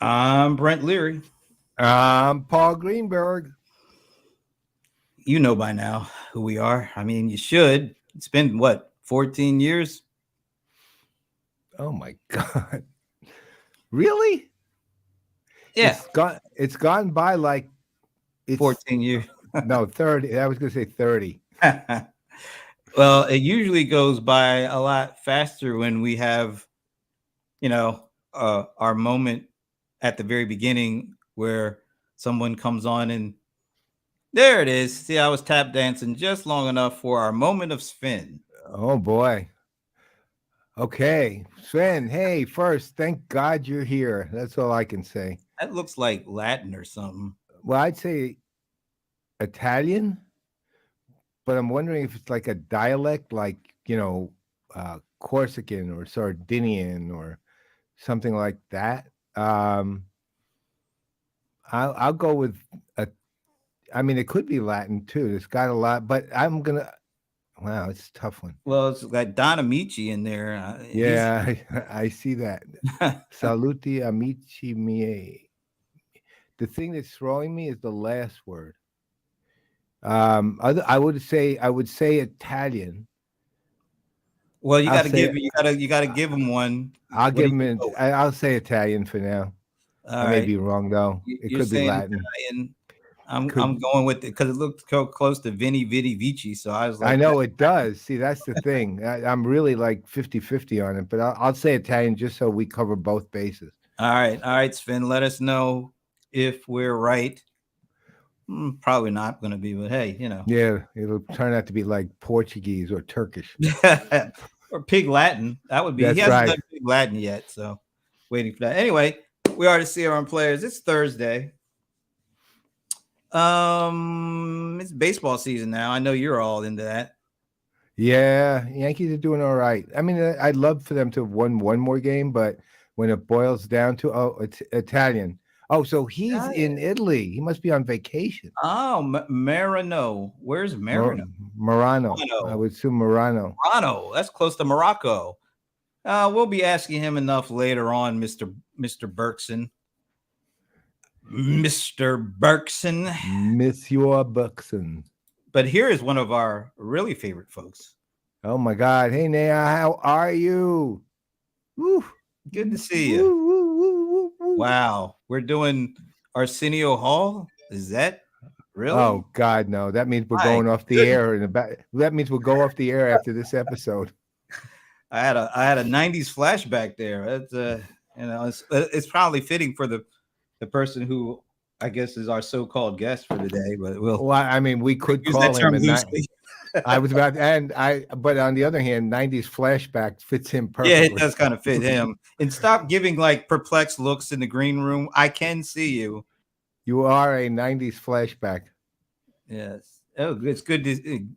I'm Brent Leary. Paul Greenberg. You know by now who we are. I mean, you should. It's been what, 14 years? Oh my God. Really? Yeah, It's gone by like it's 14 years. no 30. I was gonna say 30. Well, it usually goes by a lot faster when we have, you know, our moment at the very beginning where someone comes on and there it is. See, I was tap dancing just long enough for our moment of spin. Oh boy. Okay. Sven, hey, first, thank God you're here. That's all I can say. That looks like Latin or something. Well, I'd say Italian, but I'm wondering if it's like a dialect, like, Corsican or Sardinian or something like that. I'll go with a. I mean, it could be Latin too. It's got a lot, but I'm gonna. Wow, it's a tough one. Well, it's got Don Amici in there. He's Yeah, I see that. Saluti amici miei. The thing that's throwing me is the last word. I would say Italian. well, I'll say you gotta give him one. I'll What do give you him an. go with? I'll say Italian for now. All I may right, be wrong though. It you're could be saying Latin. Italian. I'm Could going with it because it looked close to Vini Vidi Vici. So I was I like, that's know it does. See, that's the thing. I'm really like 50-50 on it, but I'll say Italian just so we cover both bases. all right, Sven. Let us know if we're right. Probably not going to be, but hey, Yeah, it'll turn out to be like Portuguese or Turkish. or Pig Latin. That would be. He That's hasn't right. done Pig Latin yet, so waiting for that. Anyway, we are the CRM Players. It's Thursday. It's baseball season now. I know you're all into that. Yeah, Yankees are doing all right. I mean, I'd love for them to have won one more game, but when it boils down to it's Italian. Oh, so he's in Italy. He must be on vacation. Oh, Marino. Where's Mor- Marino? Morano. I Morano. would assume Morano. Morano. That's close to Morocco. We'll be asking him enough later on, Mister Berkson. Mister Berkson. Monsieur Buxton. But here is one of our really favorite folks. Oh my God. Hey Naya, how are you? Woo. Good to Woo, see you. woo, woo, woo, woo. Wow, we're doing Arsenio Hall. Is that really? Oh God, no. That means we're My going off the goodness. air in about that means we'll go off the air after this episode. I had a '90s flashback there. It's probably fitting for the person who I guess is our so-called guest for today, but we'll Well, I mean, we could use that call him term a night. loosely. I was about and I but on the other hand, 90s flashback fits him Yeah, it perfectly. does kind of fit him. And stop giving like perplexed looks in the green room. I can see you. You are a 90s flashback. Yes. Oh, it's good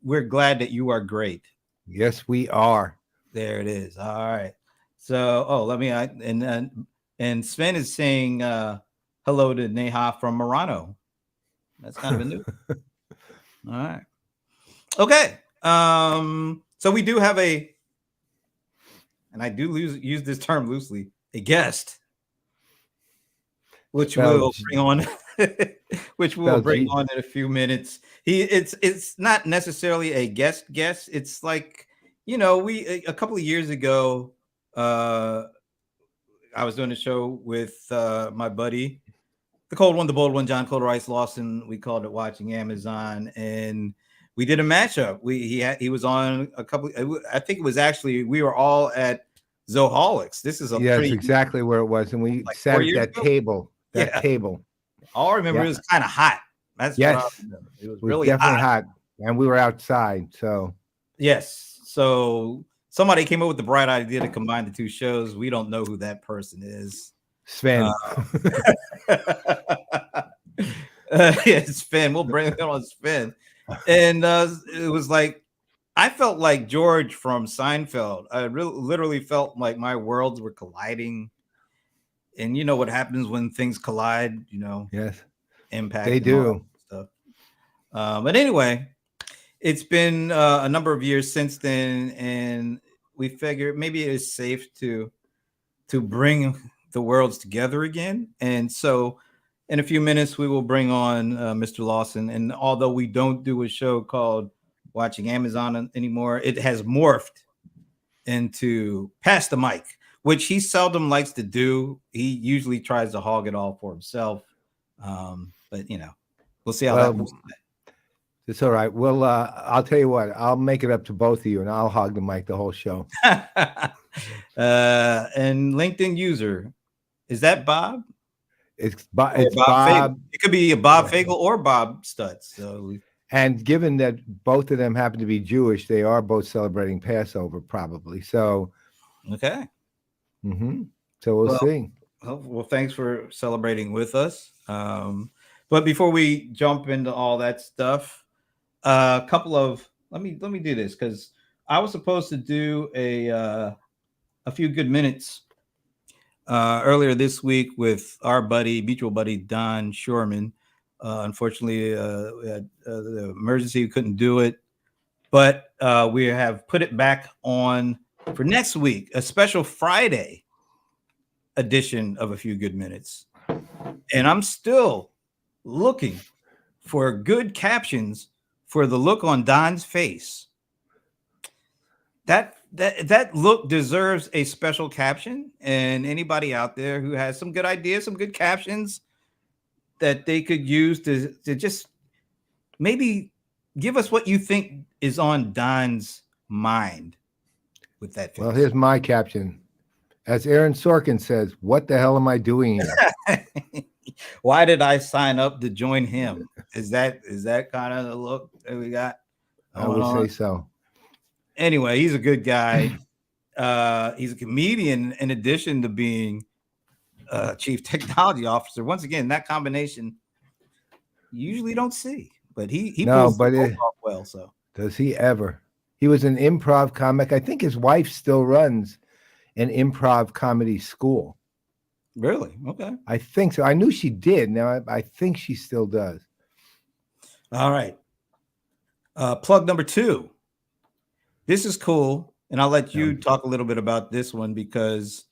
we're glad that you are great. Yes, we are. There it is. All right. So, let me and Sven is saying hello to Neha from Morano. That's kind of a new. All right. Okay. So we do have and I do use this term loosely, a guest, which Spelled we'll bring on, which we'll spelled bring G. on in a few minutes. It's not necessarily a guest. It's like we a couple of years ago. Uh, I was doing a show with my buddy, the cold one, the bold one, John ColderIce Lawson. We called it Watching Amazon, and we did a matchup. He was on a couple. I think it was actually we were all at Zoholics. This is a Yes, pretty exactly where it was. And we like sat four at years that ago. table. That Yeah, table. all I remember it Yeah. was kind of hot. That's what I Yes. remember. It was It was really definitely hot. hot. And we were outside. So Yes. So somebody came up with the bright idea to combine the two shows. We don't know who that person is. Uh, Sven. yeah, Spin. We'll bring it on Spin. And it was like I felt like George from Seinfeld. I literally felt like my worlds were colliding. And you know what happens when things collide, Yes, they impact and all that do. stuff. But anyway, it's been a number of years since then, and we figured maybe it is safe to bring the worlds together again. And so in a few minutes, we will bring on Mr. Lawson. And although we don't do a show called Watching Amazon anymore, it has morphed into Pass the Mic, which he seldom likes to do. He usually tries to hog it all for himself. But, we'll see how that moves. It's all right. Well, I'll tell you what, I'll make it up to both of you and I'll hog the mic the whole show. And LinkedIn user, is that Bob? It's Bob. It could be a Bob Fagel or Bob Stutz. So, and given that both of them happen to be Jewish, they are both celebrating Passover, probably. So, okay. So we'll see. Well, thanks for celebrating with us. But before we jump into all that stuff, a couple of let me do this because I was supposed to do a few good minutes earlier this week with our mutual buddy Don Shurman. Unfortunately, the emergency, we couldn't do it, but we have put it back on for next week, a special Friday edition of A Few Good Minutes. And I'm still looking for good captions for the look on Don's face. That look deserves a special caption. And anybody out there who has some good ideas, some good captions that they could use to just maybe give us what you think is on Don's mind with that face. Well, here's my caption. As Aaron Sorkin says, what the hell am I doing here? Why did I sign up to join him? Is that kind of the look that we got? I would say so. Anyway, he's a good guy. He's a comedian in addition to being chief technology officer. Once again, that combination you usually don't see, but he pulls it off well. So does he ever? He was an improv comic. I think his wife still runs an improv comedy school. Really? Okay. I think so. I knew she did. Now I think she still does. All right. Plug number 2. This is cool. And I'll let you talk a little bit about this one because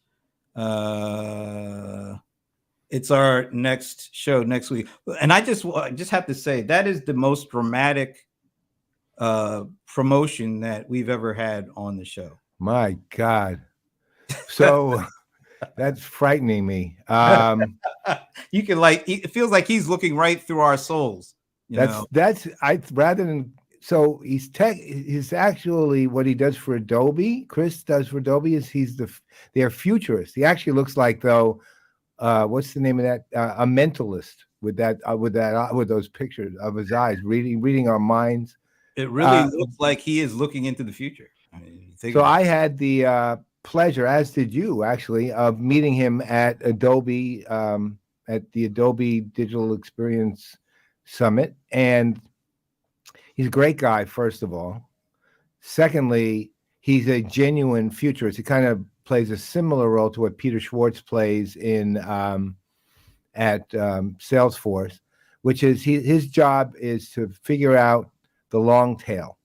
it's our next show next week. And I just have to say that is the most dramatic promotion that we've ever had on the show. My God. So that's frightening me. You can it feels like he's looking right through our souls. So he's actually what he does for Adobe. Chris does for Adobe is they're futurist. He actually looks like though, what's the name of that? A mentalist with those pictures of his eyes, reading our minds. It really looks like he is looking into the future. I had the pleasure, as did you actually, of meeting him at Adobe, at the Adobe Digital Experience Summit. And he's a great guy, first of all. Secondly, he's a genuine futurist. He kind of plays a similar role to what Peter Schwartz plays in at Salesforce, which is his job is to figure out the long tail.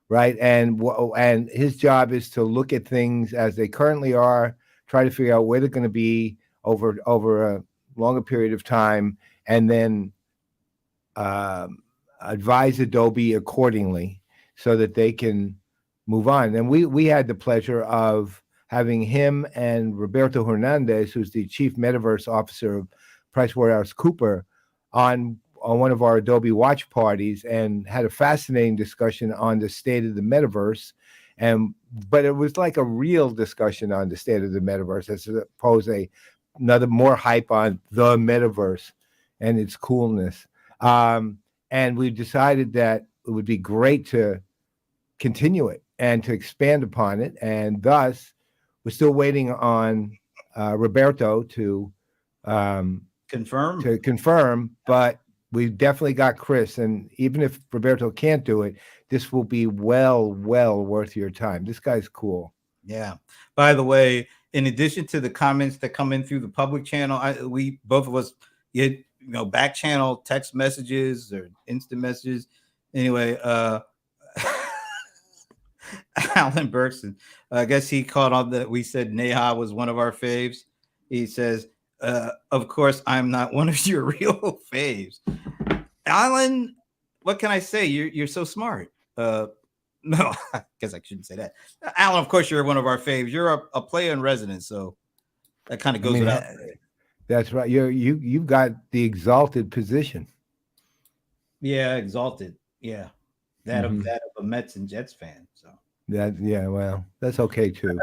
Right. And his job is to look at things as they currently are, try to figure out where they're going to be over a longer period of time, and then advise Adobe accordingly so that they can move on. And we had the pleasure of having him and Roberto Hernandez, who's the chief metaverse officer of PricewaterhouseCoopers, on one of our Adobe watch parties and had a fascinating discussion on the state of the metaverse. But it was like a real discussion on the state of the metaverse as opposed to another more hype on the metaverse and its coolness. And we decided that it would be great to continue it and to expand upon it. And thus we're still waiting on Roberto to confirm, but we definitely got Chris, and even if Roberto can't do it, this will be well worth your time. This guy's cool. Yeah. By the way, in addition to the comments that come in through the public channel, we both of us get back channel text messages or instant messages. Anyway, Alan Bergson, I guess he caught on that we said Neha was one of our faves. He says, of course, I'm not one of your real faves. Alan, what can I say? You're so smart. No, I guess I shouldn't say that. Alan, of course, you're one of our faves. You're a player in residence, so that kind of I goes mean, without. that's right. You've got the exalted position. Yeah, exalted. Yeah, that of Mhm. a Mets and Jets fan. So Yeah, well, that's okay too.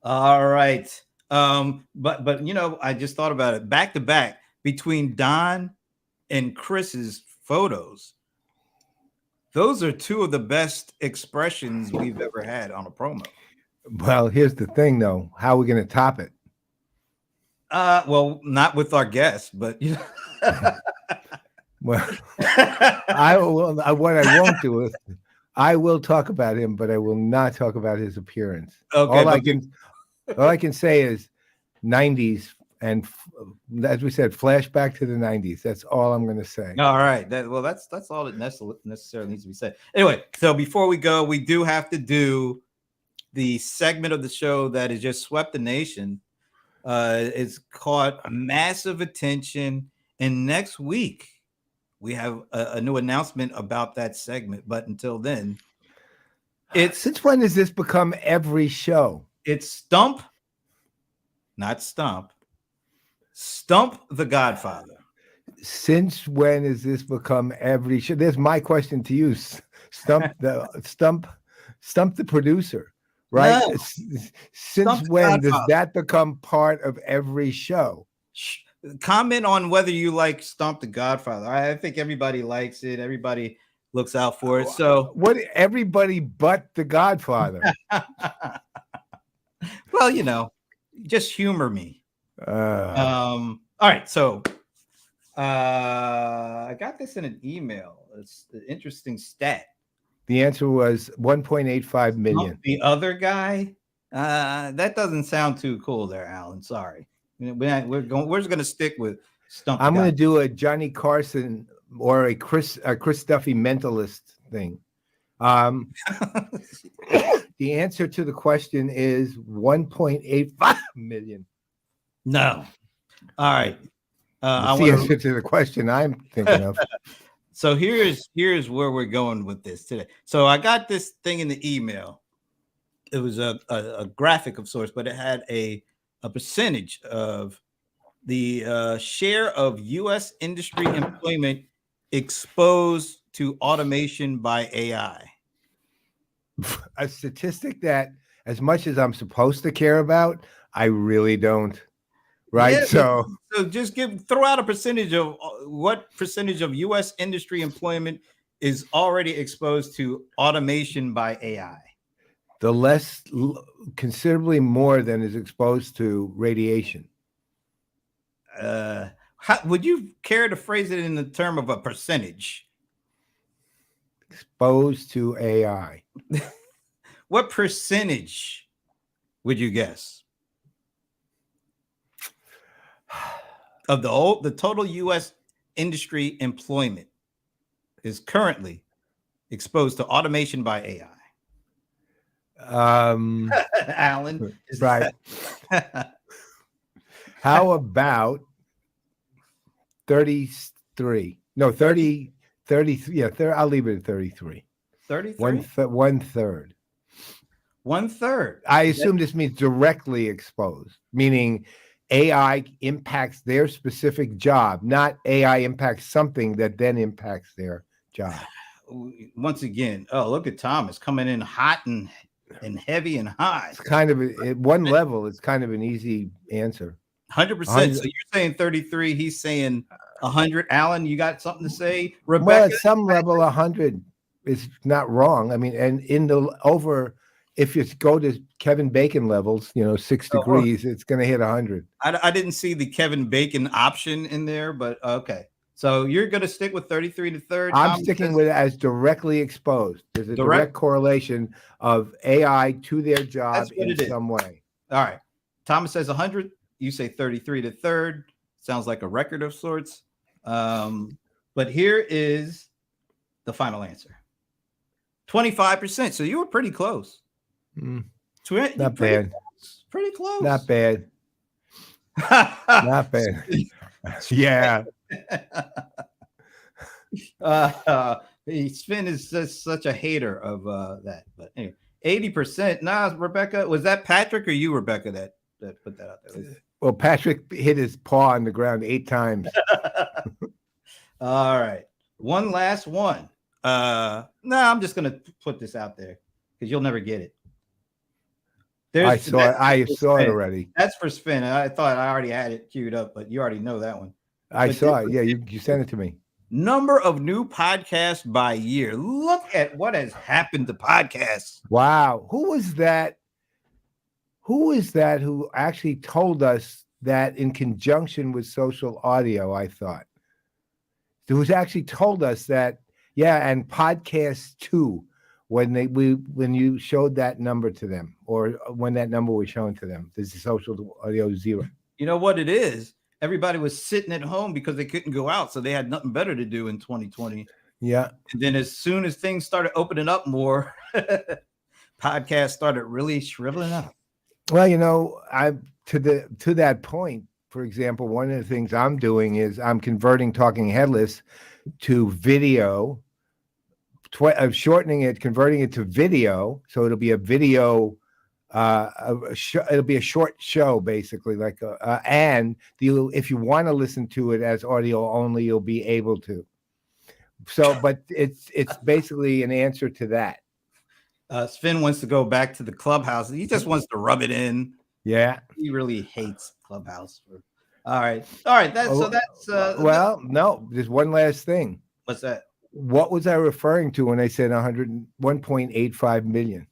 all right. But I just thought about it. Back to back between Don and Chris's photos. Those are two of the best expressions we've ever had on a promo. Well, here's the thing, though. How are we going to top it? Well, not with our guest, but Well, I will. What I won't do is, I will talk about him, but I will not talk about his appearance. okay, All I can say is '90s, and as we said, flashback to the '90s. That's all I'm going to say. all right. That's all that necessarily needs to be said. Anyway, so before we go, we do have to do the segment of the show that has just swept the nation. It's caught massive attention, and next week we have a new announcement about that segment. But until then, Since when has this become every show? it's Stump, not Stump. Stump the Godfather. Since when has this become every show? There's my question to you. Stump the producer, right? No. Since when does that become part of every show? Comment on whether you like Stump the Godfather. I think everybody likes it. Everybody looks out for it. So what? Everybody but the Godfather. well, just humor me. All right. So I got this in an email. It's an interesting stat. The answer was 1.85 million. The other guy, that doesn't sound too cool there, Alan. Sorry. We're just going to stick with Stump. I'm going to do a Johnny Carson or a Chris Duffy mentalist thing. The answer to the question is 1.85 million. No. All right. That's the answer to the question I'm thinking of. So here's where we're going with this today. So I got this thing in the email. It was a graphic of sorts, but it had a percentage of the share of U.S. industry employment exposed to automation by AI. A statistic that, as much as I'm supposed to care about, I really don't. Right. Yeah, so just throw out a percentage of what percentage of U.S. industry employment is already exposed to automation by AI. The less, considerably more than is exposed to radiation. Would you care to phrase it in the term of a percentage? Exposed to AI. What percentage would you guess of the total U.S. industry employment is currently exposed to automation by AI? Alan, right? How about 33? No, 30. 33. Yeah, I'll leave it at 33. 33. 1/3. 1/3. I assume this means directly exposed, meaning AI impacts their specific job, not AI impacts something that then impacts their job. Once again, look at Thomas coming in hot and heavy and high. It's kind of at one level, it's kind of an easy answer. 100%. So you're saying 33, he's saying 100. Alan, you got something to say? Rebecca? Well, at some level, 100 is not wrong. I mean, and if you go to Kevin Bacon levels, 6 degrees, it's going to hit 100. I didn't see the Kevin Bacon option in there, but okay. So you're going to stick with 33 1/3. I'm sticking with it as directly exposed. There's a direct correlation of AI to their job in some way. All right. Thomas says 100. You say 33 1/3. Sounds like a record of sorts. But here is the final answer. 25%. So you were pretty close. Not bad. Pretty close. Not bad. Not bad. Yeah. Sven is just such a hater of that. But anyway, 80%. Nah, Rebecca, was that Patrick or you, Rebecca, that put that out there? Well, Patrick hit his paw on the ground 8 times. All right. One last one. I'm just gonna put this out there because you'll never get it. I saw it already. That's for Sven. I thought I already had it queued up, but you already know that one. I saw it. Yeah, you sent it to me. Number of new podcasts by year. Look at what has happened to podcasts. Wow. Who was that? Who is that who actually told us that in conjunction with social audio, I thought? Who's actually told us that, yeah, and podcasts too, when you showed that number to them, or when that number was shown to them, there's social audio 0. You know what it is? Everybody was sitting at home because they couldn't go out, so they had nothing better to do in 2020. Yeah. And then as soon as things started opening up more, podcasts started really shriveling up. Well, to that point, for example, one of the things I'm doing is I'm converting Talking Headless to video. I'm shortening it, converting it to video, so it'll be a video. It'll be a short show, basically, and if you want to listen to it as audio only, you'll be able to. So, but it's basically an answer to that. Sven wants to go back to the Clubhouse. He just wants to rub it in. Yeah, he really hates Clubhouse. All right. No. There's one last thing. What's that? What was I referring to when I said 1.85 million?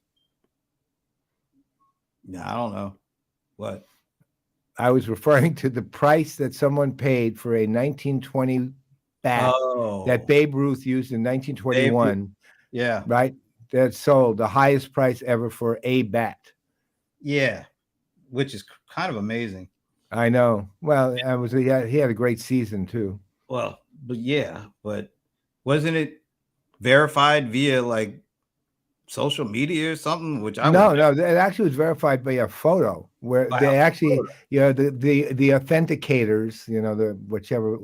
No, I don't know. What? I was referring to the price that someone paid for a 1920 bat that Babe Ruth used in 1921. Yeah. Right? That sold the highest price ever for a bat. Yeah. Which is kind of amazing. I know. Well, he had a great season too. Well, but wasn't it verified via like social media or something? No, it actually was verified by a photo where they actually, the authenticators,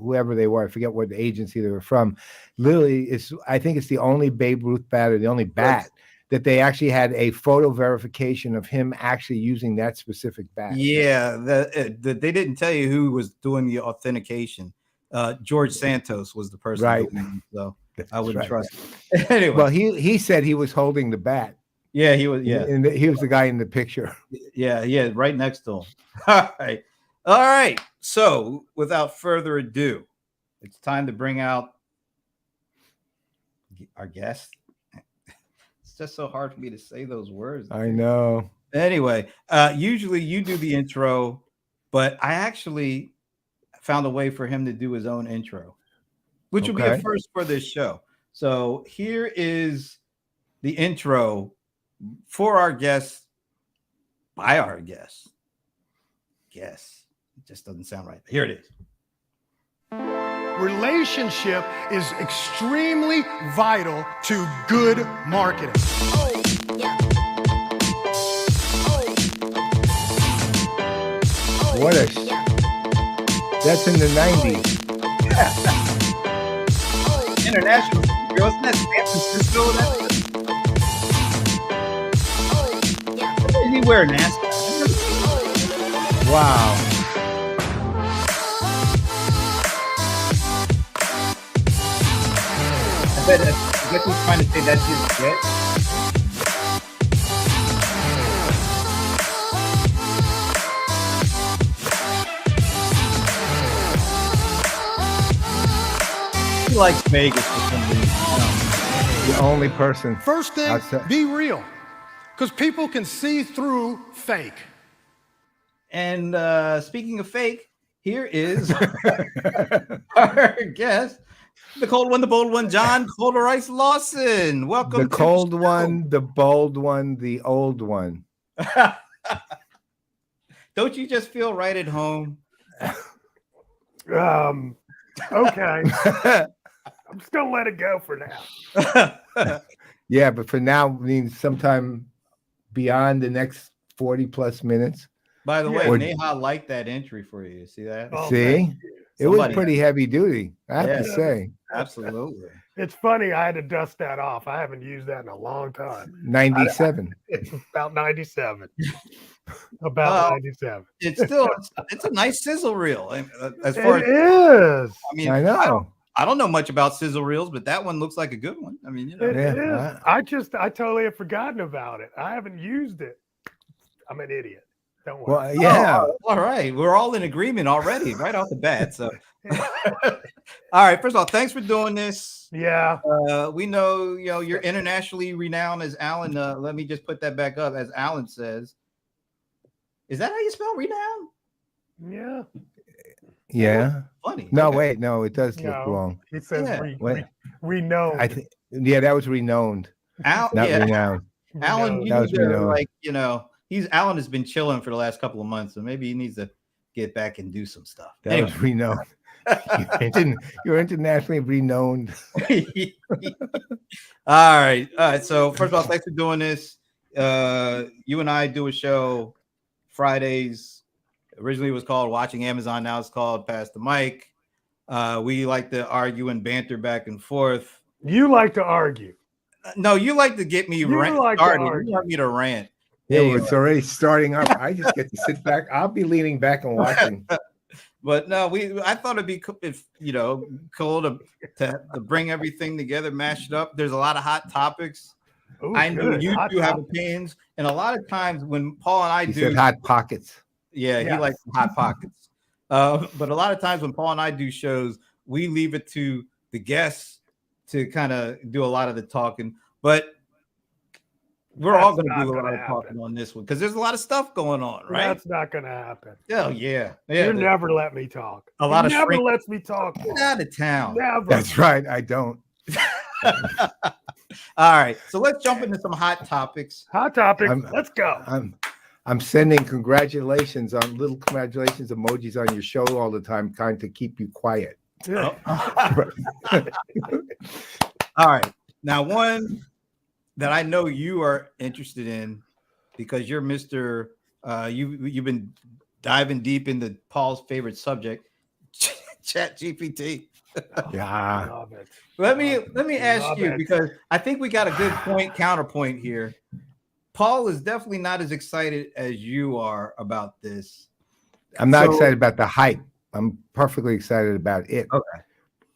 whoever they were, I forget what agency they were from. Literally, I think it's the only Babe Ruth bat, or the only bat that they actually had a photo verification of him actually using that specific bat. Yeah, they didn't tell you who was doing the authentication. George Santos was the person, right? So I wouldn't trust him. Anyway, well, he said he was holding the bat. Yeah, he was. Yeah, and he was the guy in the picture. Yeah, right next to him. All right. So, without further ado, it's time to bring out our guest. It's just so hard for me to say those words. I know. Anyway, usually you do the intro, but I actually found a way for him to do his own intro, which will be a first for this show. So here is the intro for our guest, by our guest. Guess. It just doesn't sound right. Here it is. Relationship is extremely vital to good marketing. That's in the 90s. International girls, isn't that San Francisco? Did he wear NASCAR? Wow. I bet he's trying to say that's his jet. He likes Vegas for some reason. The only person. First thing, be real. Because people can see through fake. And speaking of fake, here is our guest, the cold one, the bold one, John ColderIce Lawson. Welcome. The cold one, the bold one, the old one. Don't you just feel right at home? Okay. I'm just gonna let it go for now. Yeah, but for now means sometime beyond the next 40 plus minutes. By the way, Yeah. Neha liked that entry for you. See that? Oh, See, thank you. it was Somebody- pretty heavy duty. I have Yeah. to say, Absolutely. It's funny. I had to dust that off. I haven't used that in a long time. 97. It's about 97. Well, About 97. it's still it's a nice sizzle reel. As It far as is. I mean, I know. I don't know much about sizzle reels, but that one looks like a good one. I mean, It Yeah, is. I totally have forgotten about it. I haven't used it. I'm an idiot. Don't worry. Well, yeah. Oh, all right. We're all in agreement already, right off the bat. So, all right. First of all, thanks for doing this. Yeah. We know, you're internationally renowned as Alan. Let me just put that back up, as Alan says. Is that how you spell renowned? Yeah. Yeah. Funny. No, Okay. wait, no, it does look No. wrong. It says Yeah. Wait. renowned. I think, yeah, that was renowned, Not not renowned. Alan, you That was need to renowned. Alan has been chilling for the last couple of months, so maybe he needs to get back and do some stuff. That was renowned. You're internationally renowned. All right. So first of all, thanks for doing this. You and I do a show Fridays. Originally, it was called Watching Amazon. Now it's called Pass the Mic. We like to argue and banter back and forth. You like to argue. No, you like to get me You rant like to started. argue. You want me to rant. Yeah, Anyway. it's already starting up. I just get to sit back. I'll be leaning back and watching. But no, I thought it'd be cool to bring everything together, mash it up. There's a lot of hot topics. Ooh, I know good. you Hot do have topic. opinions, and a lot of times when Paul and I He do, said hot pockets. yeah, he Yes. likes hot pockets. But a lot of times when Paul and I do shows, we leave it to the guests to kind of do a lot of the talking. But we're all going to That's do a not lot gonna of talking on this one because there's a lot of stuff going on, right? That's not going to happen. Oh yeah, You never let me talk. A lot You of never shrink- lets me talk. Get out of town. Never. That's right. I don't. All right, so let's jump into some hot topics. Hot topic. I'm- Let's go. I'm sending congratulations emojis on your show all the time, trying to keep you quiet. Yeah. All right, now one that I know you are interested in because you're Mr. You've been diving deep into Paul's favorite subject, Chat GPT. Yeah. Love it. Let me ask Love you it. because I think we got a good counterpoint here. Paul is definitely not as excited as you are about this. I'm not So- excited about the hype. I'm perfectly excited about it.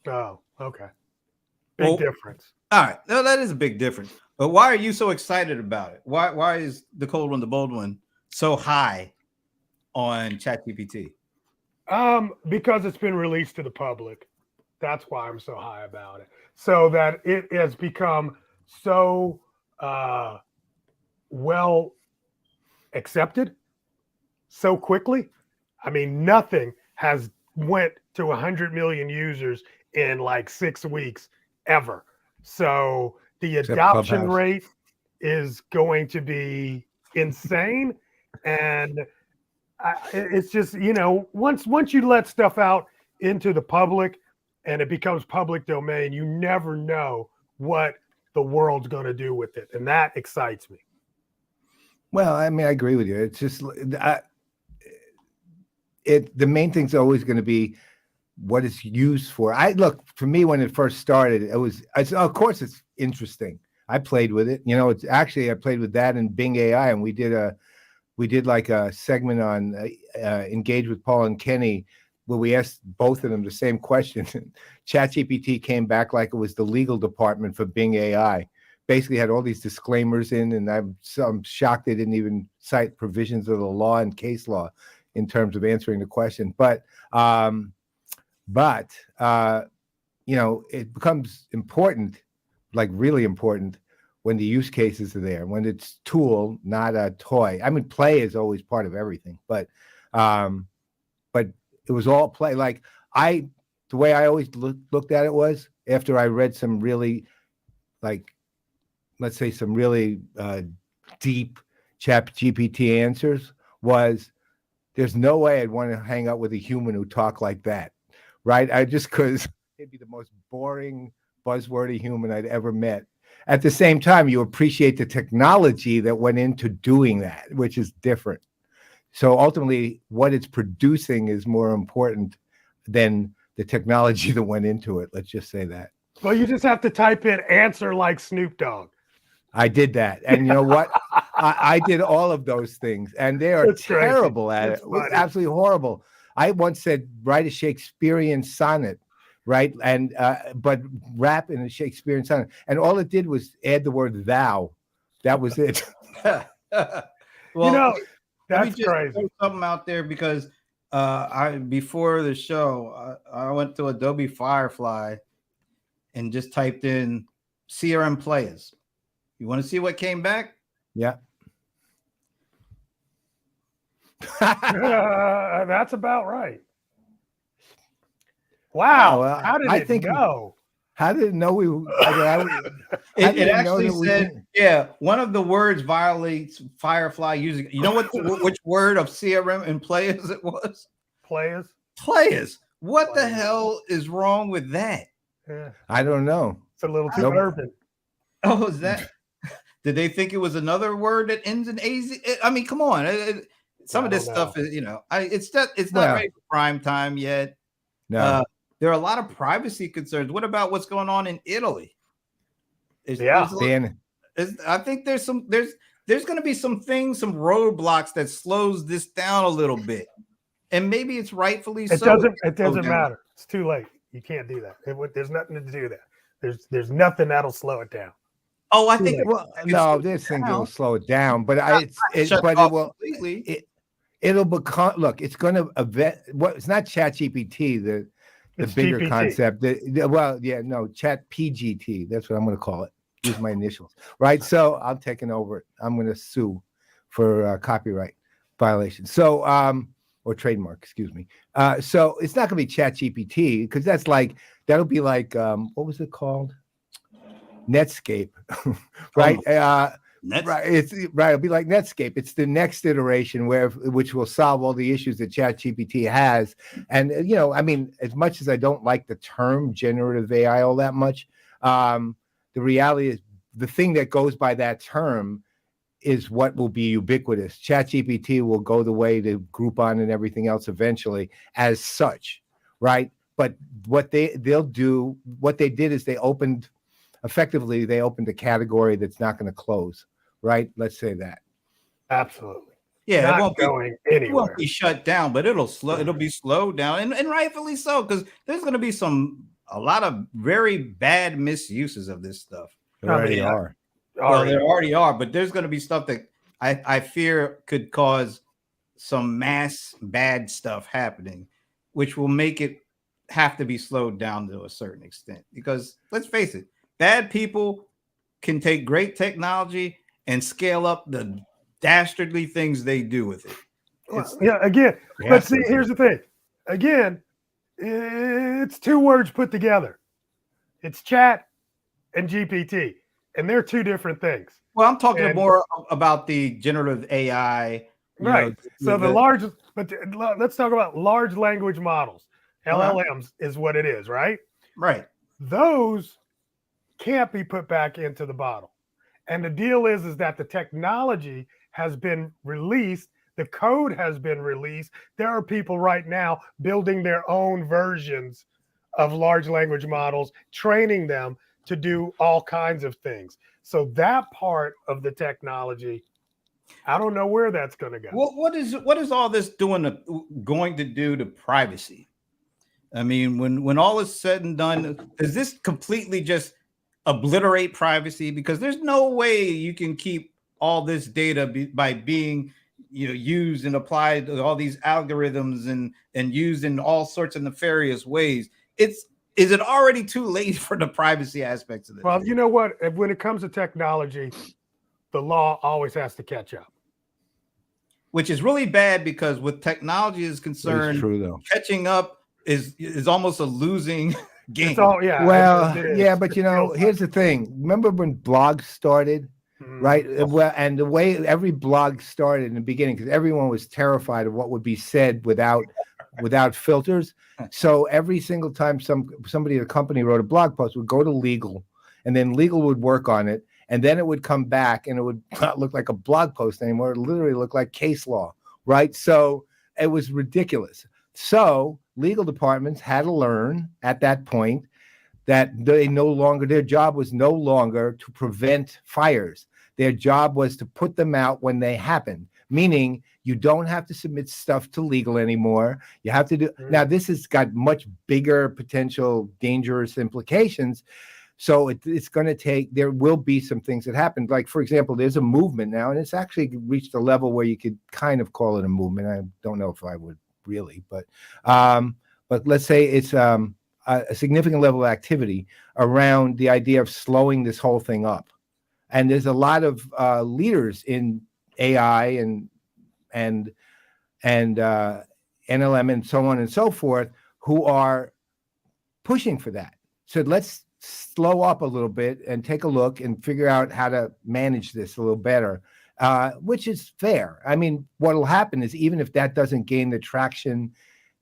Oh, okay. Big Well- difference. All right, no, that is a big difference. But why are you so excited about it? Why is the cold one, the bold one, so high on ChatGPT? Because it's been released to the public. That's why I'm so high about it. So that it has become so well accepted so quickly. I mean, nothing has went to 100 million users in like 6 weeks ever. So the Except adoption Clubhouse. rate is going to be insane. And it's just, once you let stuff out into the public and it becomes public domain, you never know what the world's going to do with it. And that excites me. Well, I mean, I agree with you. It's just the main thing's always going to be what it's used for. For me, when it first started, of course it's interesting. I played with it. I played with that and Bing AI, and we did like a segment on Engage with Paul and Kenny, where we asked both of them the same question. ChatGPT came back like it was the legal department for Bing AI. Basically had all these disclaimers in, and I'm shocked they didn't even cite provisions of the law and case law in terms of answering the question. But it becomes important, like really important, when the use cases are there, when it's tool, not a toy. I mean, play is always part of everything, but it was all play. Like the way I always looked at it was after I read some really, like, let's say some really deep ChatGPT answers, was there's no way I'd want to hang out with a human who talked like that, right? Because it'd be the most boring, buzzwordy human I'd ever met. At the same time, you appreciate the technology that went into doing that, which is different. So ultimately, what it's producing is more important than the technology that went into it. Let's just say that. Well, you just have to type in answer like Snoop Dogg. I did that. And you know what? I did all of those things, and they are It's crazy. terrible at It's it. It was funny. absolutely horrible. I once said, write a Shakespearean sonnet, right? And but rap in a Shakespearean sonnet. And all it did was add the word thou. That was it. Well, let me That's just crazy. throw something out there because before the show, I went to Adobe Firefly and just typed in CRM Playaz. You want to see what came back? Yeah. That's about right. Wow. well, How did I it think- go? How did it know we? It actually said, yeah, one of the words violates Firefly using. You know which word of CRM and Playaz it was? Players? Playaz. What the Playaz. hell is wrong with that? Yeah. I don't know. It's a little too Nope. urban. Oh, is that? Did they think it was another word that ends in AZ? I mean, come on. Some of this stuff is, it's not Well, ready for prime time yet. No. There are a lot of privacy concerns. What about what's going on in Italy? I think there's going to be some things, some roadblocks that slows this down a little bit, and maybe it's rightfully so. It doesn't matter. It's too late. You can't do that. There's nothing to do that. There's nothing that'll slow it down. Oh, I think this thing will slow it down, but it'll become. Look, it's going to it's not Chat GPT, the bigger GPT. concept. Chat PGT. That's what I'm going to call it. Use my initials, right? So I'm taking over it. I'm going to sue for copyright violation. So, or trademark, excuse me. So it's not going to be Chat GPT because that'll be like, what was it called? Netscape, right? Right. It'll be like Netscape. It's the next iteration which will solve all the issues that ChatGPT has. And I mean, as much as I don't like the term generative AI all that much, the reality is the thing that goes by that term is what will be ubiquitous. ChatGPT will go the way to Groupon and everything else eventually as such, right? But what they did is they opened a category that's not going to close, right? Let's say that. Absolutely. Yeah, it won't going anywhere. It won't be shut down, but it'll be slowed down, and rightfully so, because there's going to be a lot of very bad misuses of this stuff. There already are. Well, there already are, but there's going to be stuff that I fear could cause some mass bad stuff happening, which will make it have to be slowed down to a certain extent. Because let's face it, bad people can take great technology and scale up the dastardly things they do with it. But see, here's the thing. Again, it's two words put together. It's chat and GPT, and they're two different things. Well, I'm talking more about the generative AI. Right. Let's talk about large language models. LLMs is what it is, right? Right. Those can't be put back into the bottle. And the deal is that the technology has been released. The code has been released. There are people right now building their own versions of large language models, training them to do all kinds of things. So that part of the technology, I don't know where that's going to go. What is all this going to do to privacy? I mean, when all is said and done, does this completely just obliterate privacy? Because there's no way you can keep all this data by being used and applied to all these algorithms and used in all sorts of nefarious ways. Is it already too late for the privacy aspects of this? Well, you know what? When it comes to technology, the law always has to catch up. Which is really bad because with technology is concerned, true, though. Catching up is almost a losing game. But here's the thing. Remember when blogs started? Right. Well, and the way every blog started in the beginning, because everyone was terrified of what would be said without filters. So every single time somebody at a company wrote a blog post, would go to legal, and then legal would work on it, and then it would come back, and it would not look like a blog post anymore. It literally looked like case law right? So it was ridiculous. So legal departments had to learn at that point that their job was no longer to prevent fires. Their job was to put them out when they happened, meaning you don't have to submit stuff to legal anymore. You have to do, now this has got much bigger potential dangerous implications. So it's going to take, there will be some things that happen. Like, for example, there's a movement now, and it's actually reached a level where you could kind of call it a movement. I don't know if I would really, but let's say it's a significant level of activity around the idea of slowing this whole thing up. And there's a lot of leaders in AI and NLM and so on and so forth who are pushing for that. So let's slow up a little bit and take a look and figure out how to manage this a little better, which is fair. I mean, what will happen is even if that doesn't gain the traction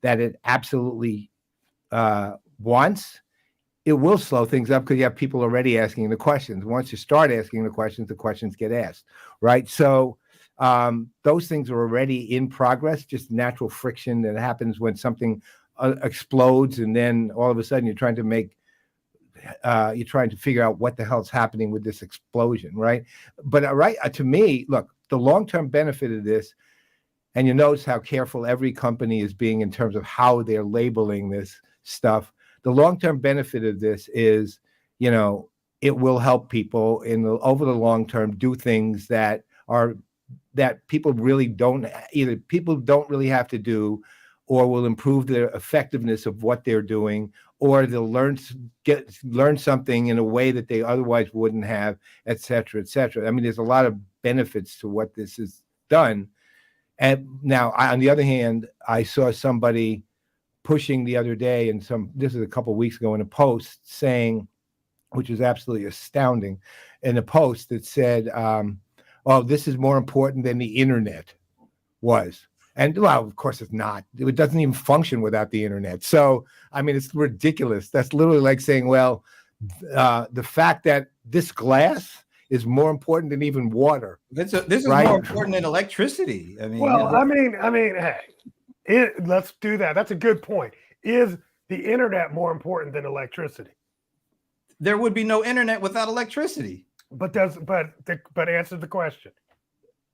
that it absolutely wants, it will slow things up because you have people already asking the questions. Once you start asking the questions get asked, right? So those things are already in progress, just natural friction that happens when something explodes, and then all of a sudden you're trying to figure out what the hell's happening with this explosion, right? But to me, look, the long-term benefit of this, and you notice how careful every company is being in terms of how they're labeling this stuff. The long-term benefit of this is, it will help people over the long term do things that people don't really have to do, or will improve the effectiveness of what they're doing, or they'll learn something in a way that they otherwise wouldn't have, et cetera, et cetera. I mean, there's a lot of benefits to what this has done. And now, on the other hand, I saw somebody pushing the other day, this is a couple of weeks ago, in a post saying, which is absolutely astounding, in a post that said, "Oh, this is more important than the internet was." And well, of course it's not. It doesn't even function without the internet. So, I mean, it's ridiculous. That's literally like saying, well, the fact that this glass is more important than even water. This is right? more important than electricity. I mean, well, hey, let's do that. That's a good point. Is the internet more important than electricity? There would be no internet without electricity. But answer the question.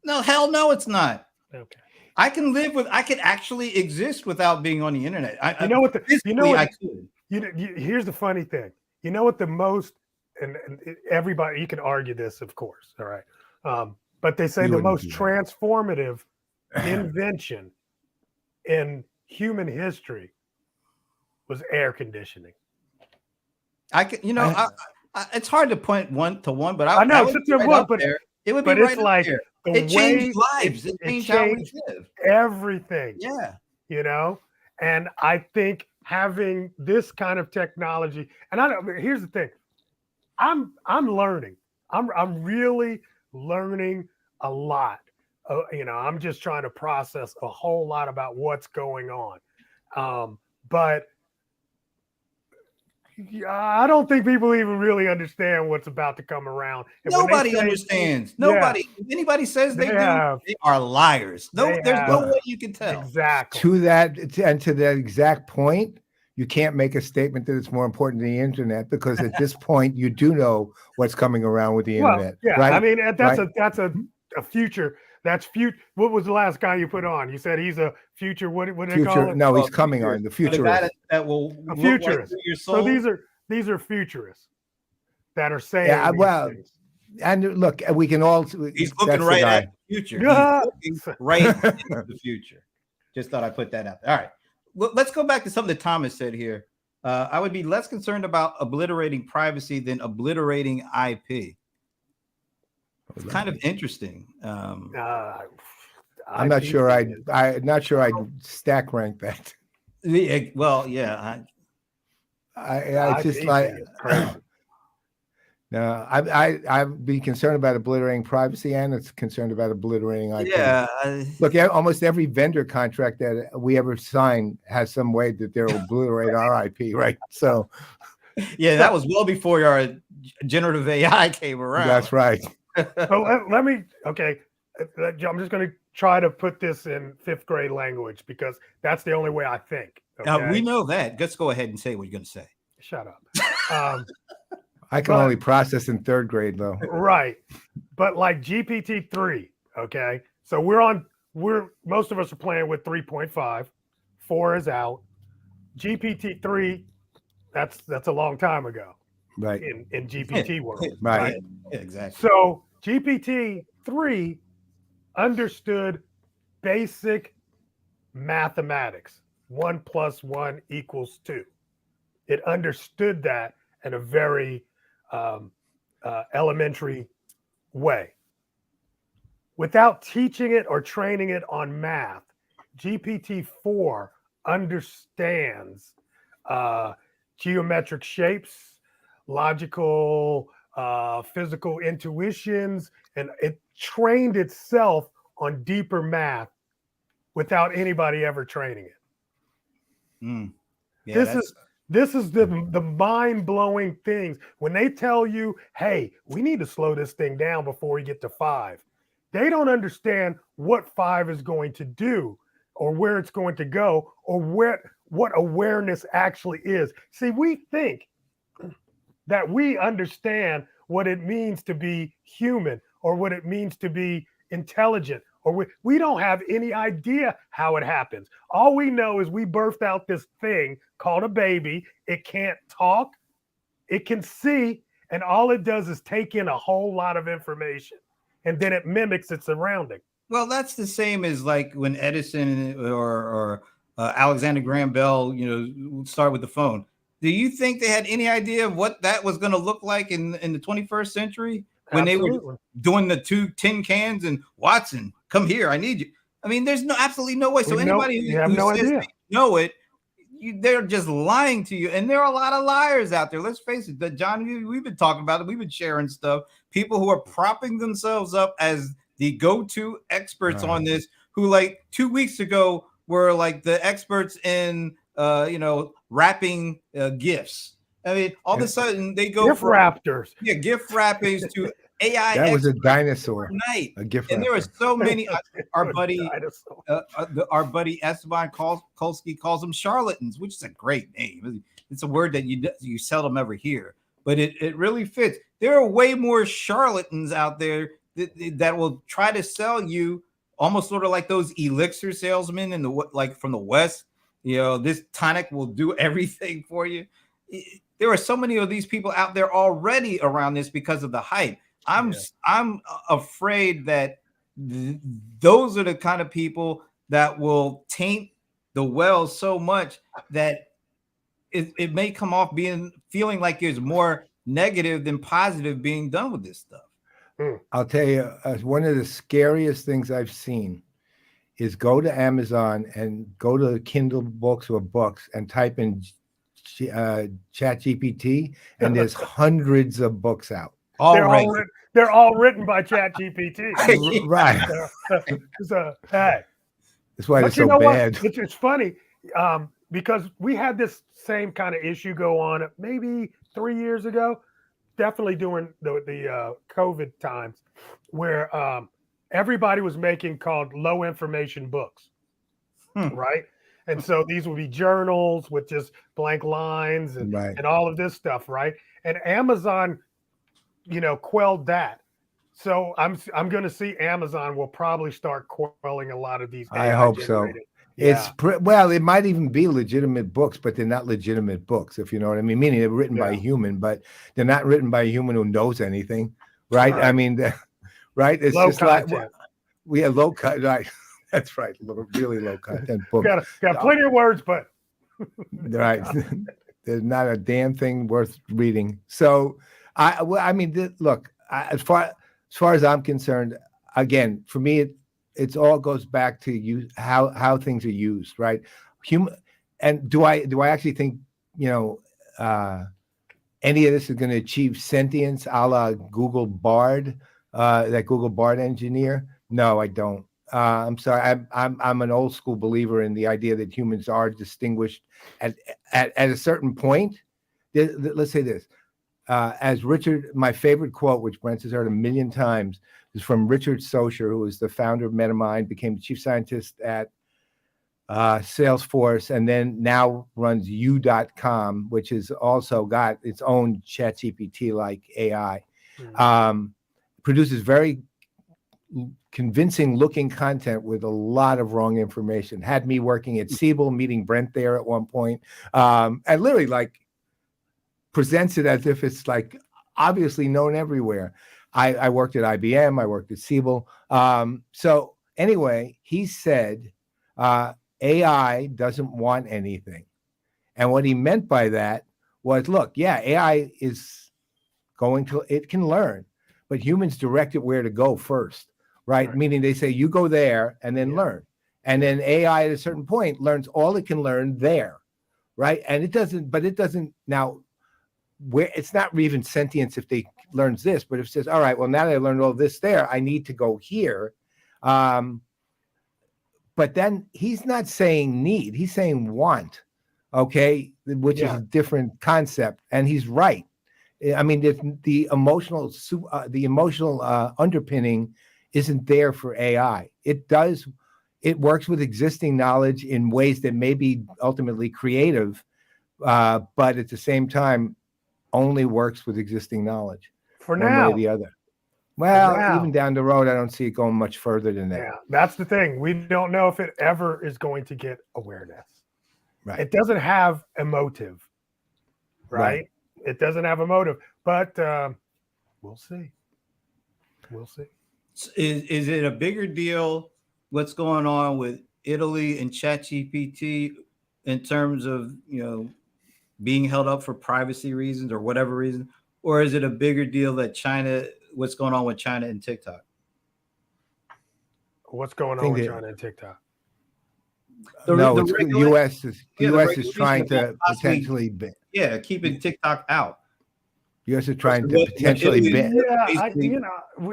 No, hell no, it's not. Okay. I could actually exist without being on the internet. Here's the funny thing. You know what the most, and everybody, you can argue this, of course. All right. But they say the most transformative invention in human history was air conditioning. It's hard to point one to one, but I know it would be right like there. It changed lives. It changed how we live. Everything. Yeah. And I think having this kind of technology, and here's the thing. I'm learning. I'm really learning a lot. I'm just trying to process a whole lot about what's going on. But I don't think people even really understand what's about to come around. And nobody understands. Nobody. If anybody says they do, they are liars. There's no way you can tell. Exactly. To that exact point, you can't make a statement that it's more important than the internet, because at this point you do know what's coming around with the internet. Yeah, right? I mean that's a future. That's future. What was the last guy you put on? You said he's a future. What do they call it? No, he's coming on the futurist. That will a futurist. Your soul. So these are futurists that are saying. Yeah, well, things. And look, we can all. He's looking right at the future. He's looking right into the future. Just thought I'd put that out there. All right. Well, let's go back to something that Thomas said here. I would be less concerned about obliterating privacy than obliterating IP. It's kind of interesting. I'm not sure. I'm not sure I'd stack rank that. Well, yeah. I just like. No, I'd be concerned about obliterating privacy, and it's concerned about obliterating IP. Yeah. Look, almost every vendor contract that we ever sign has some way that they'll obliterate our IP, right? So. Yeah, that was well before our generative AI came around. That's right. So let me. Okay, I'm just going to try to put this in fifth grade language because that's the only way I think. Okay? We know that. Let's go ahead and say what you're going to say. Shut up. I can only process in third grade though. Right. But like GPT-3, okay? So most of us are playing with 3.5. 4 is out. GPT-3, that's a long time ago. Right. In GPT world. Right. Yeah, exactly. So GPT-3 understood basic mathematics. 1 + 1 = 2. It understood that in a very elementary way. Without teaching it or training it on math, GPT-4 understands geometric shapes, logical, physical intuitions, and it trained itself on deeper math without anybody ever training it. Yeah, This is the mind-blowing things. When they tell you, hey, we need to slow this thing down before we get to 5, they don't understand what 5 is going to do or where it's going to go or what awareness actually is. See, we think that we understand what it means to be human or what it means to be intelligent, or we don't have any idea how it happens. All we know is we birthed out this thing called a baby. It can't talk, it can see, and all it does is take in a whole lot of information, and then it mimics its surrounding. Well, that's the same as like when Edison or Alexander Graham Bell, started with the phone. Do you think they had any idea of what that was going to look like in the 21st century when Absolutely. they were doing the 2 tin cans and Watson, come here, I need you? I mean, there's absolutely no way. So anybody who says they know it, they're just lying to you. And there are a lot of liars out there. Let's face it, that John, we've been talking about it. We've been sharing stuff. People who are propping themselves up as the go-to experts on this, who like 2 weeks ago were like the experts in wrapping gifts. I mean, all of a sudden they go gift wrappers. Yeah, gift wrappings to AI. That was a dinosaur. A gift wrapper. And there were so many. Our buddy Esteban Kolsky calls them charlatans, which is a great name. It's a word that you seldom ever hear, but it really fits. There are way more charlatans out there that will try to sell you almost sort of like those elixir salesmen from the West. This tonic will do everything for you. There are so many of these people out there already around this because of the hype. I'm afraid that those are the kind of people that will taint the well so much that it may come off feeling like there's more negative than positive being done with this stuff. I'll tell you, one of the scariest things I've seen is go to Amazon and go to Kindle books or books and type in Chat GPT, and there's hundreds of books out. They're all written by Chat GPT. Right. Hey. That's why it's so bad. It's funny because we had this same kind of issue go on maybe 3 years ago, definitely during the COVID times, where everybody was making called low information books, right? And so these would be journals with just blank lines and all of this stuff, right? And Amazon, quelled that. So I'm going to see Amazon will probably start quelling a lot of these. I hope so. Yeah. It might even be legitimate books, but they're not legitimate books, if you know what I mean. Meaning they're written by a human, but they're not written by a human who knows anything, right? I mean, right? It's low just content. Like we have low cut, right? That's right, really low content book. Got plenty of words, but right, there's not a damn thing worth reading. So, look, as far as I'm concerned, again, for me, it all goes back to how things are used, right? And do I actually think any of this is going to achieve sentience, a la Google Bard, that Google Bard engineer? No, I don't. I'm sorry. I'm an old school believer in the idea that humans are distinguished at a certain point. Let's say this: as Richard, my favorite quote, which Brent has heard a million times, is from Richard Socher, who was the founder of MetaMind, became the chief scientist at Salesforce, and then now runs U.com, which has also got its own ChatGPT-like AI. Produces very convincing looking content with a lot of wrong information. Had me working at Siebel, meeting Brent there at one point, and literally like presents it as if it's like obviously known everywhere. I worked at IBM, I worked at Siebel. So anyway, he said AI doesn't want anything. And what he meant by that was, look, yeah, AI is it can learn, but humans direct it where to go first, right? Meaning they say, you go there and then learn. And then AI at a certain point learns all it can learn there, right? And it doesn't now, where it's not even sentience if they learns this, but if it says, all right, well, now that I learned all this there, I need to go here. But then he's not saying need, he's saying want, okay, which is a different concept. And he's right. I mean, the emotional underpinning isn't there for AI. It works with existing knowledge in ways that may be ultimately creative, but at the same time, only works with existing knowledge for one now way or the other. Well, even down the road, I don't see it going much further than that. Yeah, that's the thing. We don't know if it ever is going to get awareness. Right. It doesn't have a motive, right? It doesn't have a motive, but we'll see. We'll see. Is it a bigger deal what's going on with Italy and ChatGPT in terms of, being held up for privacy reasons or whatever reason? Or is it a bigger deal that what's going on with China and TikTok? What's going on with China and TikTok? The U.S. is trying to potentially ban. Yeah, keeping TikTok out. U.S. is trying to potentially ban. Yeah,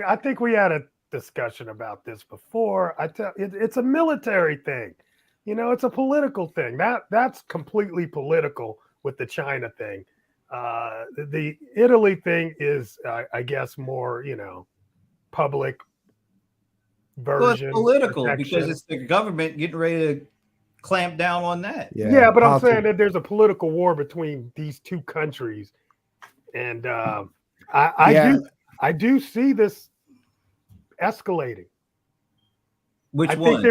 I think we had a discussion about this before. It's a military thing. It's a political thing. That's completely political with the China thing. The Italy thing is, I guess, more, public version. Well, it's political because it's the government getting ready to clamp down on that. Yeah, but I'm saying that there's a political war between these two countries, and I do see this escalating. Which I one?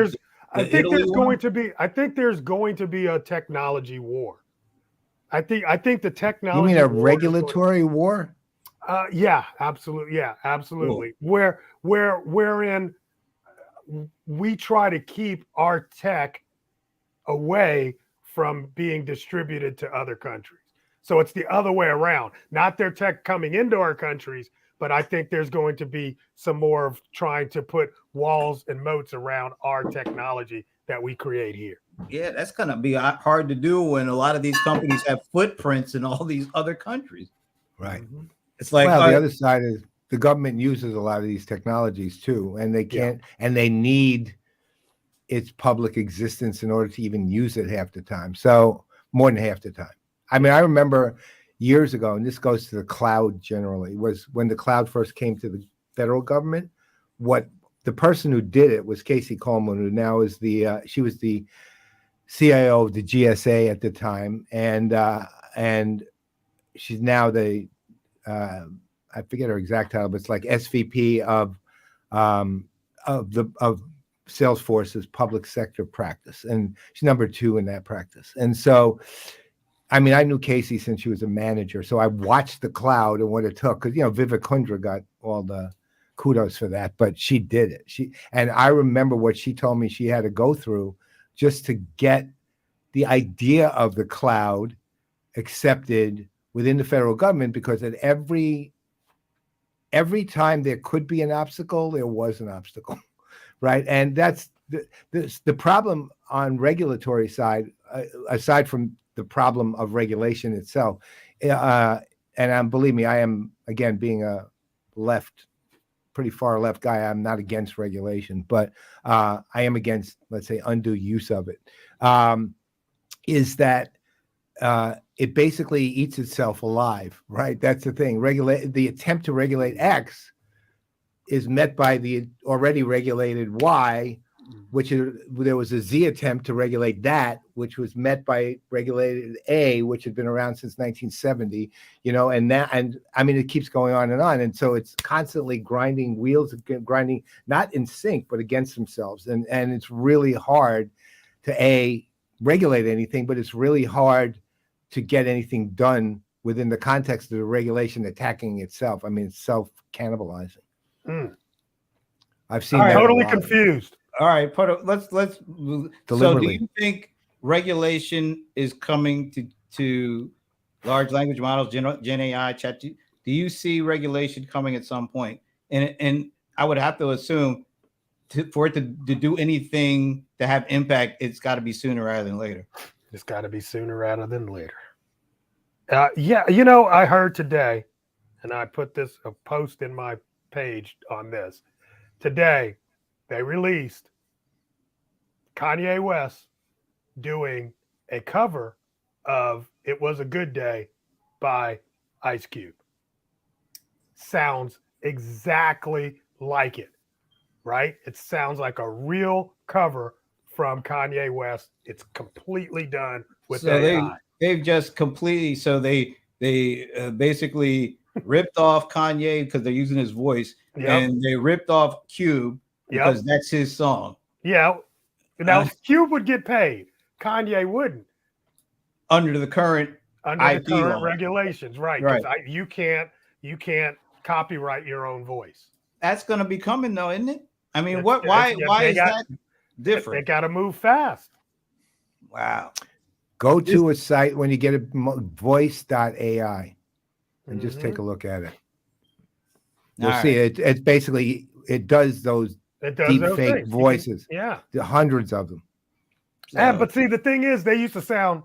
I think there's going to be a technology war. I think the technology. You mean a regulatory war? Yeah, absolutely. Yeah, absolutely. Cool. Wherein we try to keep our tech away from being distributed to other countries. So it's the other way around. Not their tech coming into our countries, but I think there's going to be some more of trying to put walls and moats around our technology that we create here. Yeah, that's going to be hard to do when a lot of these companies have footprints in all these other countries. Right. Mm-hmm. It's like, the other side is the government uses a lot of these technologies too, and they can't, and they need its public existence in order to even use it half the time. So more than half the time. I mean, I remember years ago, and this goes to the cloud generally, was when the cloud first came to the federal government. What the person who did it was Casey Coleman, who now is she was the CIO of the GSA at the time, and she's now the I forget her exact title, but it's like SVP of Salesforce's public sector practice, and she's number 2 in that practice. And so, I mean, I knew Casey since she was a manager, so I watched the cloud and what it took. Because Vivek Kundra got all the kudos for that, but she did it. And I remember what she told me she had to go through just to get the idea of the cloud accepted within the federal government, because at every time there could be an obstacle, there was an obstacle, right? And that's the problem on regulatory side, aside from the problem of regulation itself. And believe me, I am, again, being a pretty far left guy, I'm not against regulation, but I am against, let's say, undue use of it. Is that it basically eats itself alive, right? That's the thing. The attempt to regulate X is met by the already regulated Y, there was a Z attempt to regulate that, which was met by regulated A, which had been around since 1970, and I mean, it keeps going on. And so it's constantly grinding wheels, grinding, not in sync, but against themselves. And it's really hard to regulate anything, but it's really hard to get anything done within the context of the regulation attacking itself. I mean, it's self-cannibalizing. I've seen that. Totally confused. All right, let's so do you think regulation is coming to large language models, Gen AI, Chat? Do you see regulation coming at some point? And I would have to assume for it to do anything to have impact, it's got to be sooner rather than later. It's got to be sooner rather than later. I heard today, and I put a post in my page on this. Today, they released Kanye West doing a cover of "It Was a Good Day" by Ice Cube. Sounds exactly like it, right? It sounds like a real cover from Kanye West. It's completely done with AI. They've just completely, they basically ripped off Kanye because they're using his voice, and they ripped off Cube because that's his song. Yeah. Now Cube would get paid. Kanye wouldn't. Under the current regulations, right? Right. You can't copyright your own voice. That's going to be coming though, isn't it? I mean, why is that different? They got to move fast. Wow. Go to a site when you get a voice.ai and just take a look at it. You'll see it. It's basically, it does those deep fake voices. Hundreds of them. But see, the thing is, they used to sound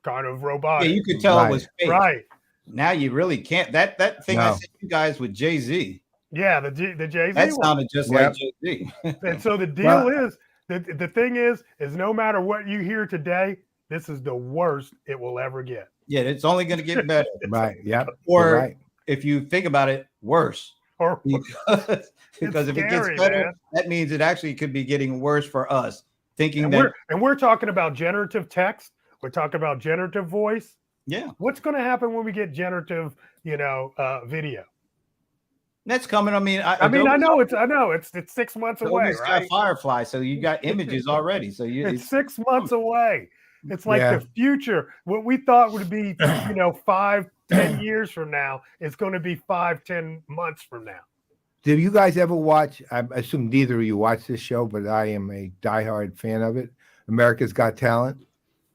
kind of robotic. Yeah, you could tell it was fake. Right. Now you really can't. That thing I sent you guys with Jay-Z. Yeah, the Jay-Z that sounded just like Jay-Z. And so the deal is, the thing is no matter what you hear today, this is the worst it will ever get. Yeah, it's only going to get better. Right. Yeah. Or if you think about it, worse. Because if it gets better, that means it actually could be getting worse for us. We're talking about generative text. We're talking about generative voice. Yeah. What's going to happen when we get generative, video? That's coming. I know it's 6 months away, right? Firefly, so you got images already. So it's 6 months away. It's like the future. What we thought would be, 5-10 years from now, it's going to be 5-10 months from now. Do you guys ever watch? I assume neither of you watch this show, but I am a diehard fan of it. America's Got Talent.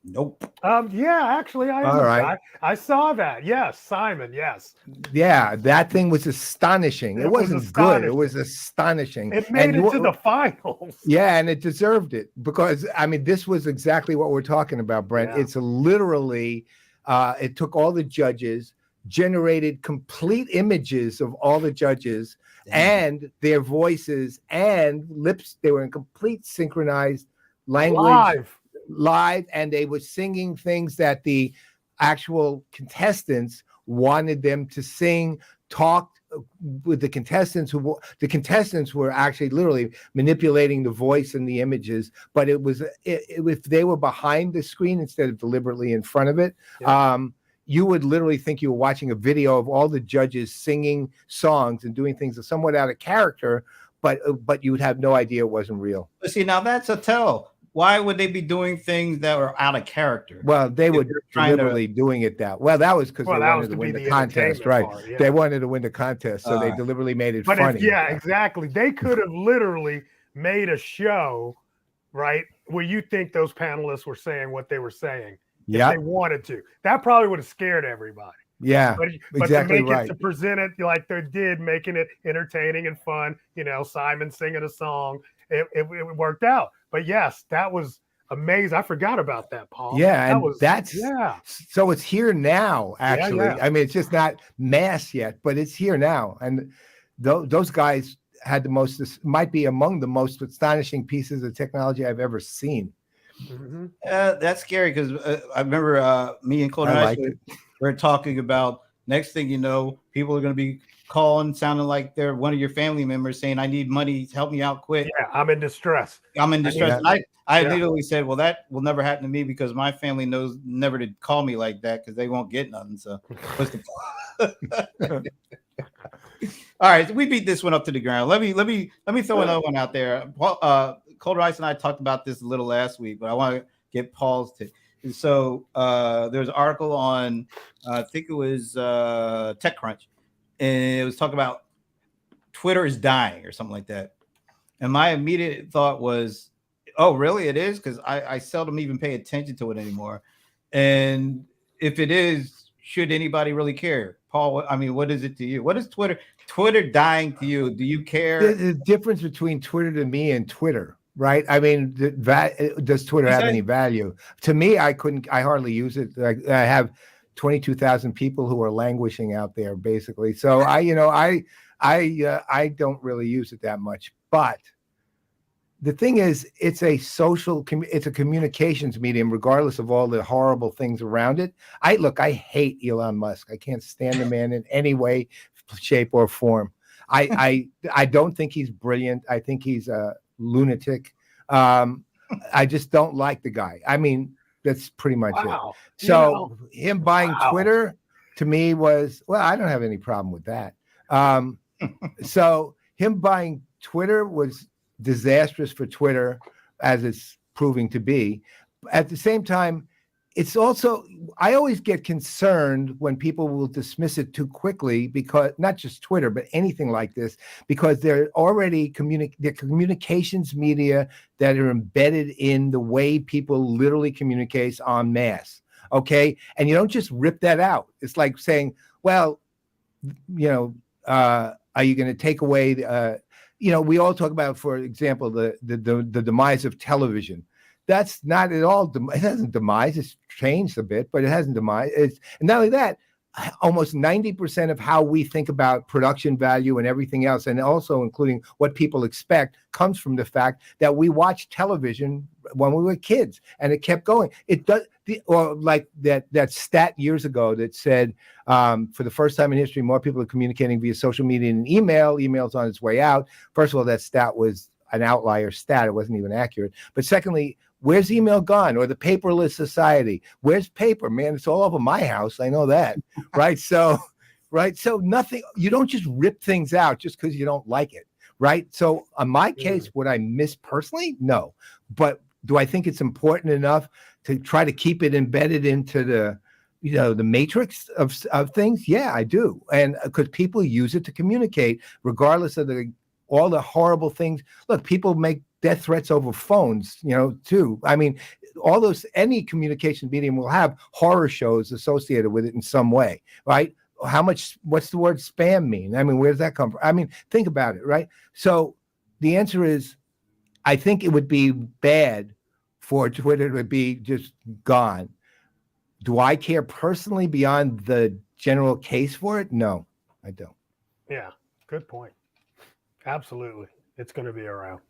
Nope. Actually, I saw that. Yes, Simon. Yes. Yeah, that thing was astonishing. It wasn't good. It was astonishing. It made it to the finals. Yeah, and it deserved it because this was exactly what we're talking about, Brent. Yeah. It's literally, it took all the judges, generated complete images of all the judges and their voices and lips. They were in complete synchronized language. Live, and they were singing things that the actual contestants wanted them to sing, talked with the contestants the contestants were actually literally manipulating the voice and the images, but if they were behind the screen instead of deliberately in front of it, you would literally think you were watching a video of all the judges singing songs and doing things somewhat out of character, but you would have no idea it wasn't real. See, now that's a tell. Why would they be doing things that were out of character? Well, they were deliberately doing it that. Well, that was because they wanted to win the contest, right? They wanted to win the contest, so they deliberately made it funny. Exactly. They could have literally made a show, right, where you think those panelists were saying what they were saying. If they wanted to. That probably would have scared everybody. Yeah, but exactly to present it like they did, making it entertaining and fun. Simon singing a song, it worked out. But yes, that was amazing. I forgot about that, Paul. Yeah, so it's here now. Actually, it's just not mass yet, but it's here now. And those guys had might be among the most astonishing pieces of technology I've ever seen. That's scary because I remember me and Colton I and liked it. we're talking about next thing you know, people are going to be calling, sounding like they're one of your family members saying, "I need money, help me out quick. Yeah, I'm in distress. I'm in distress." Yeah. And I literally said, "Well, that will never happen to me because my family knows never to call me like that because they won't get nothing." So, what's the All right, so we beat this one up to the ground. Let me throw another one out there. ColderIce and I talked about this a little last week, but I want to get Paul's take. So there's an article on I think it was TechCrunch, and it was talking about Twitter is dying or something like that. And my immediate thought was, oh, really? It is? Because I seldom even pay attention to it anymore. And if it is, should anybody really care? Paul, I mean, what is it to you? What is Twitter dying to you? Do you care? The difference between Twitter to me and Twitter, right? I mean, does Twitter have any value? To me, I hardly use it. I have 22,000 people who are languishing out there, basically. So I don't really use it that much. But the thing is, it's a communications medium, regardless of all the horrible things around it. I hate Elon Musk. I can't stand the man in any way, shape, or form. I don't think he's brilliant. I think he's a lunatic. I just don't like the guy. I mean, that's pretty much it. So him buying Twitter to me was, well, I don't have any problem with that. So him buying Twitter was disastrous for Twitter, as it's proving to be. At the same time, it's also, I always get concerned when people will dismiss it too quickly, because not just Twitter, but anything like this, because they're already the communications media that are embedded in the way people literally communicate en masse. Okay. And you don't just rip that out. It's like saying, well, are you going to take away we all talk about, for example, the demise of television. That's not at all. It hasn't demise. It's changed a bit, but it hasn't demise. And not only that, almost 90% of how we think about production value and everything else, and also including what people expect, comes from the fact that we watched television when we were kids, and it kept going. It does, or like that stat years ago that said, for the first time in history, more people are communicating via social media than email. Email's on its way out. First of all, that stat was an outlier stat. It wasn't even accurate. But secondly, where's email gone? Or the paperless society? Where's paper? Man, it's all over my house. I know that. Right. So nothing, you don't just rip things out just because you don't like it. Right. So in my case, would I miss personally? No. But do I think it's important enough to try to keep it embedded into the matrix of things? Yeah, I do. And because people use it to communicate, regardless of all the horrible things. Look, people make death threats over phones, too. I mean, any communication medium will have horror shows associated with it in some way, right? What's the word spam mean? I mean, where does that come from? I mean, think about it, right? So the answer is, I think it would be bad for Twitter to be just gone. Do I care personally beyond the general case for it? No, I don't. Yeah, good point. Absolutely. It's going to be around.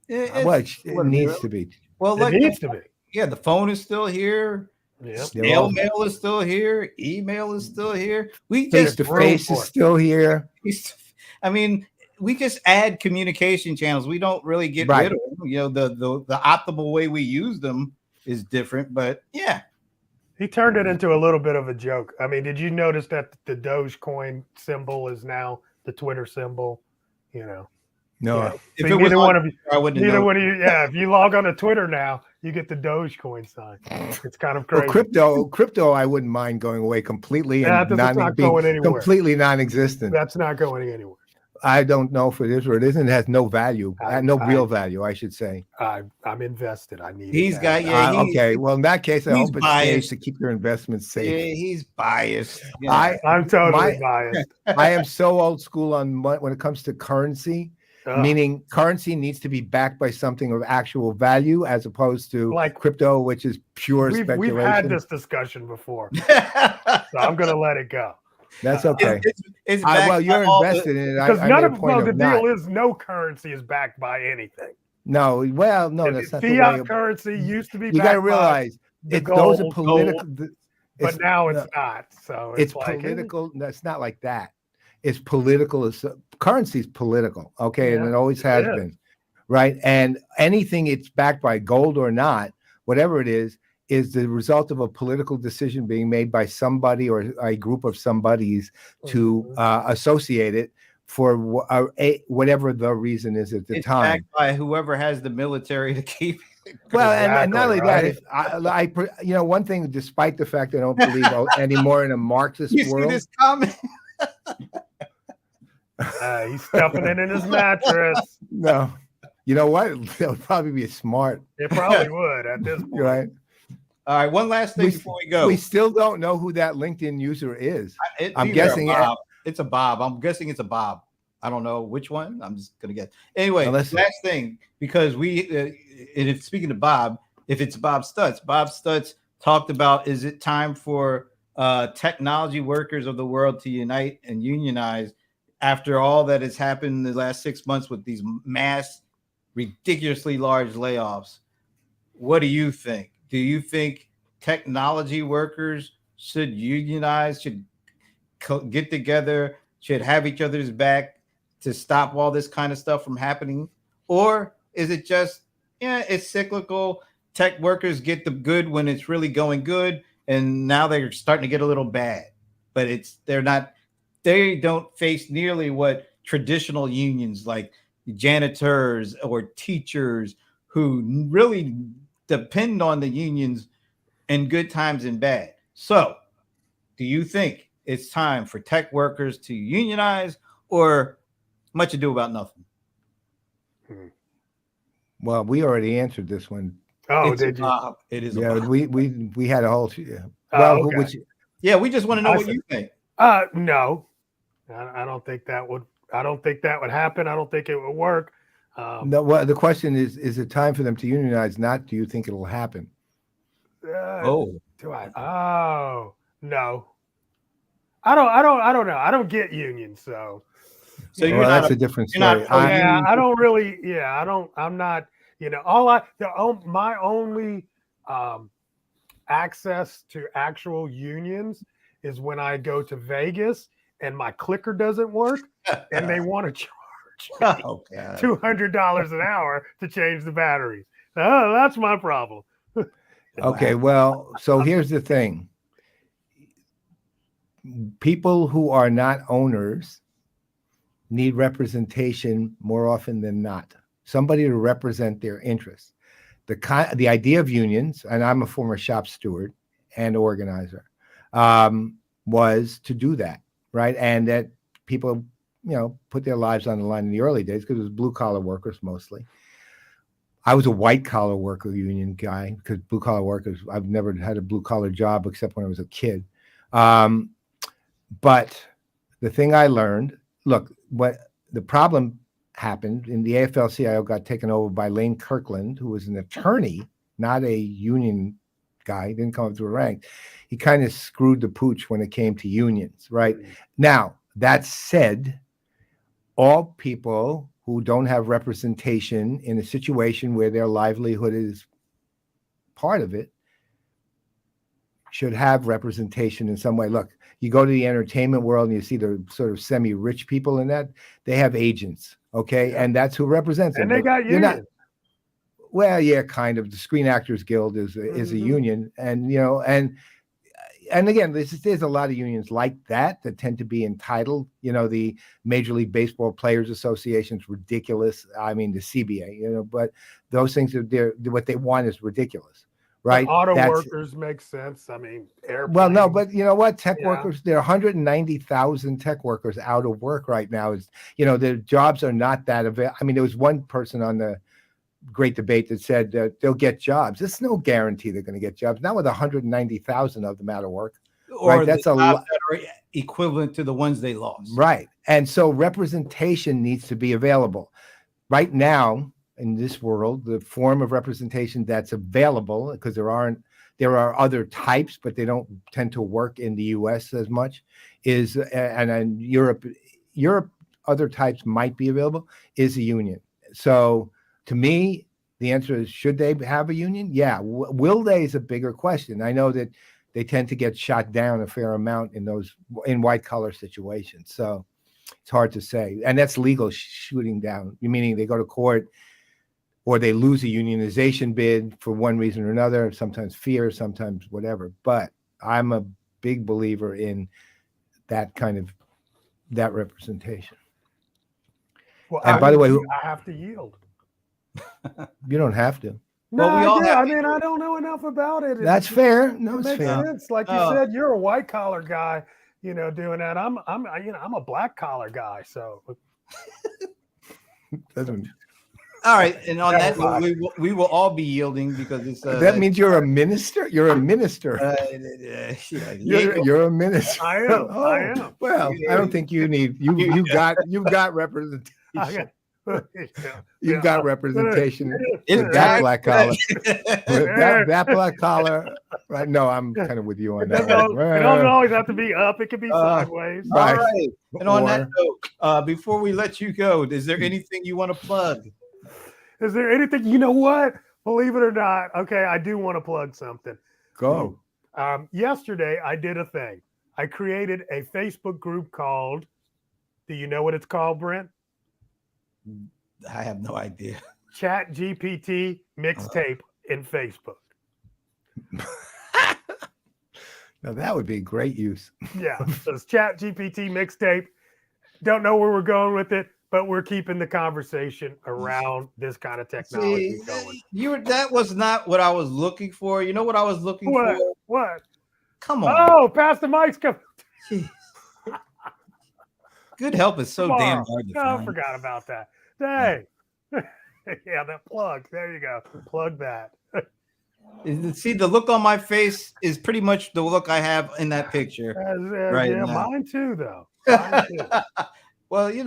It needs to be. Well, it needs to be. Yeah, the phone is still here. Yeah. Snail mail is still here. Email is still here. We face to face is still here. I mean, we just add communication channels. We don't really get rid of them. The optimal way we use them is different, but yeah. He turned it into a little bit of a joke. I mean, did you notice that the Dogecoin symbol is now the Twitter symbol? No. So neither one of you, if you log on to Twitter now, you get the Dogecoin sign. It's kind of crazy. Well, crypto, I wouldn't mind going away completely and not going anywhere. Completely non-existent. That's not going anywhere. I don't know if it is or it isn't. It has no value, real value, I should say. I'm invested. I need. Okay. Well, in that case, I hope it's safe to keep your investments safe. Yeah, he's biased. I'm totally biased. I am so old school on when it comes to currency. Meaning currency needs to be backed by something of actual value as opposed to like crypto, which is pure speculation. We've had this discussion before, so I'm going to let it go. That's okay. Well, you're invested in it. Because the deal is no currency is backed by anything. No, well, no, The that's not the fiat way. currency used to be You got to backed by realize the those are gold, political. but now it's not. So It's like, political. That's not like that. It's political. Currency is political. Okay, and Yeah, it always it has is. been, right? And anything it's backed by gold or not, whatever it is the result of a political decision being made by somebody or a group of somebodies to associate it for whatever the reason is at the It's time. backed by whoever has the military to keep it. Well, and not only that, Exactly, if you know, one thing, despite the fact I don't believe anymore in a Marxist You see world. this comment? He's stuffing it in his mattress. No, you know what? That would probably be smart. It probably would at this point. Right. All right, one last thing before we go. We still don't know who that LinkedIn user is. I'm Either guessing Bob. It's a Bob. I'm guessing it's a Bob. I don't know which one. I'm just gonna guess. Anyway, last thing, because speaking to Bob, if it's Bob Stutz talked about, is it time for technology workers of the world to unite and unionize after all that has happened in the last 6 months with these mass, ridiculously large layoffs? What do you think? Do you think technology workers should unionize, should get together, should have each other's back to stop all this kind of stuff from happening? Or is it just, it's cyclical? Tech workers get the good when it's really going good, and now they're starting to get a little bad, but they don't face nearly what traditional unions like janitors or teachers, who really depend on the unions in good times and bad. So do you think it's time for tech workers to unionize, or much ado about nothing? Well, we already answered this one. Oh, did you? It is. Yeah, we had a whole. Well, okay. We just want to know what you think. No, I don't think that would. I don't think that would happen. I don't think it would work. No, well, the question is it time for them to unionize? Not, do you think it'll happen? Do I? Oh, no. I don't know. I don't get unions, so. So that's a different story. I don't really. Yeah, I don't. I'm not. My only access to actual unions is when I go to Vegas and my clicker doesn't work, and they want to charge $200 an hour to change the batteries. Oh, that's my problem. Okay, well, so here's the thing. People who are not owners need representation more often than not. Somebody to represent their interests. The idea of unions, and I'm a former shop steward and organizer, was to do that, right? And that people, put their lives on the line in the early days, because it was blue collar workers mostly. I was a white collar worker union guy, because blue collar workers, I've never had a blue collar job except when I was a kid. But the thing I learned, look, what the problem happened in the AFL-CIO got taken over by Lane Kirkland, who was an attorney, not a union guy. He didn't come up through the ranks. He kind of screwed the pooch when it came to unions, right? Now, that said, all people who don't have representation in a situation where their livelihood is part of it should have representation in some way. Look, you go to the entertainment world and you see the sort of semi-rich people in that, they have agents, okay? Yeah. And that's who represents them. And they got unions. Well, yeah, kind of. The Screen Actors Guild is a union. And, and again, there's a lot of unions like that tend to be entitled. The Major League Baseball Players Association is ridiculous. I mean, the CBA, but those things what they want is ridiculous. Right. But auto workers make sense. I mean, airplanes. Well, no, but you know what? Tech workers, there are 190,000 tech workers out of work right now. Their jobs are not that available. I mean, there was one person on the great debate that said they'll get jobs. There's no guarantee they're going to get jobs. Not with 190,000 of them out of work. Or right? That's a lot that are equivalent to the ones they lost. Right. And so representation needs to be available. Right now, in this world, the form of representation that's available, because there are other types, but they don't tend to work in the US as much, is, and in Europe, other types might be available, is a union. So to me, the answer is, should they have a union? Yeah. Will they is a bigger question. I know that they tend to get shot down a fair amount in white collar situations. So it's hard to say. And that's legal shooting down, meaning they go to court or they lose a unionization bid for one reason or another, sometimes fear, sometimes whatever. But I'm a big believer in that representation. Well, And by the way, I have to yield. you don't have to. No, Well, we all have I mean, I don't know enough about it. That's fair. No, It it's makes fair. sense. Like you said, you're a white collar guy, doing that. I'm a black collar guy. So Doesn't. All right, and on that note, we will all be yielding because it's. That means you're a minister. You're a minister. You're a minister. I am. Oh, I am. Well, I don't think you need. You got representation. You've got representation with that black collar. that black collar. Right? No, I'm kind of with you on that. It don't always have to be up. It can be sideways. Right. All right. And on that note, before we let you go, is there anything you want to plug? Is there anything? You know what? Believe it or not, okay, I do want to plug something. Go. Yesterday, I did a thing. I created a Facebook group called. Do you know what it's called, Brent? I have no idea. Chat GPT mixtape in Facebook. Now that would be great use. Yeah, so it's Chat GPT mixtape. Don't know where we're going with it, but we're keeping the conversation around this kind of technology going. That was not what I was looking for. You know what I was looking for? What? Come on. Oh, Pastor Mike's coming. Good help is so damn hard to find. I forgot about that. Dang. Yeah, that plug. There you go. Plug that. See, the look on my face is pretty much the look I have in that picture. Right yeah, now. mine too, though. Mine too. Well, you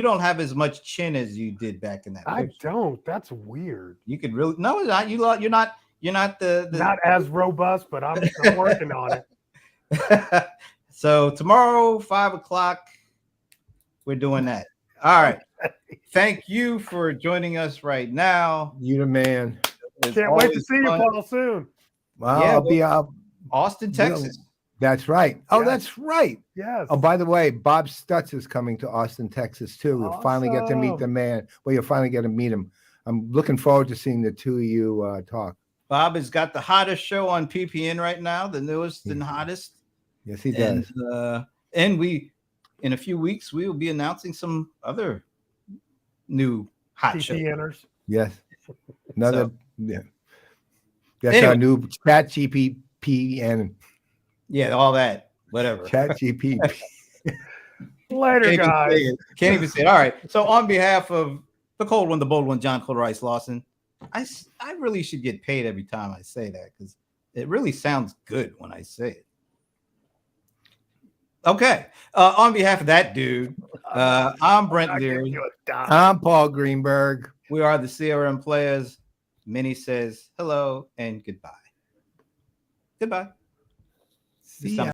don't have as much chin as you did back in that picture. I don't. That's weird. You could really you're not the not as robust, but I'm working on it. So tomorrow, 5:00, we're doing that. All right. Thank you for joining us right now. You the man. Can't wait to see you, Paul, soon. Well, yeah, I'll be Austin, Texas. That's right. Oh, that's right. Yes. Oh, by the way, Bob Stutz is coming to Austin, Texas, too. We'll finally get to meet the man. Well, you'll finally get to meet him. I'm looking forward to seeing the two of you talk. Bob has got the hottest show on PPN right now, the newest and hottest. Yes, he does. And in a few weeks, we will be announcing some other new hot shows. Yes. Another, yeah. That's our new Chat GPT and all that, whatever. Chat GPT. Later, guys. Can't even say it. All right. So on behalf of the cold one, the bold one, John ColderIce Lawson, I really should get paid every time I say that because it really sounds good when I say it. Okay. On behalf of that dude, I'm Brent Leary. I'm Paul Greenberg. We are the CRM Playaz. Minnie says hello and goodbye. Goodbye. See ya.